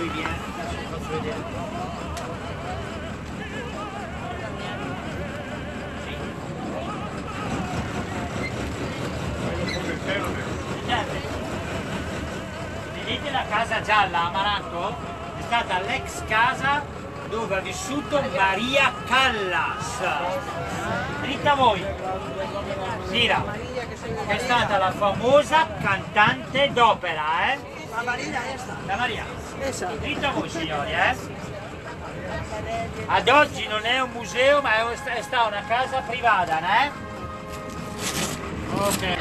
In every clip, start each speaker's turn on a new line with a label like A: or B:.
A: Muy bien, adesso vi faccio vedere. Vedete la casa gialla a Amaranto? È stata l'ex casa dove ha vissuto Maria Callas. Dite a voi, Mira, è stata la famosa cantante d'opera, eh?
B: La Maria esta.
A: La Maria.
B: Esa.
A: Dite a voi signori, eh? Ad oggi non è un museo ma è stata una casa privata, eh? Ok.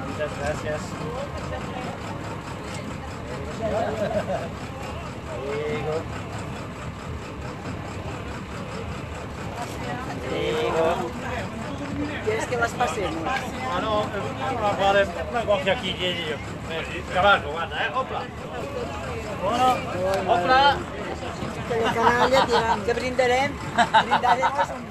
A: Muchas gracias. Prego. Prego.
B: ¿Quieres que las pasemos?
A: Ah no, guarda, guarda chi io. Cavallo, guarda, Opla. Buono. Opla.
B: Que la canalla tiran. Que brindarem. Brindaremos un...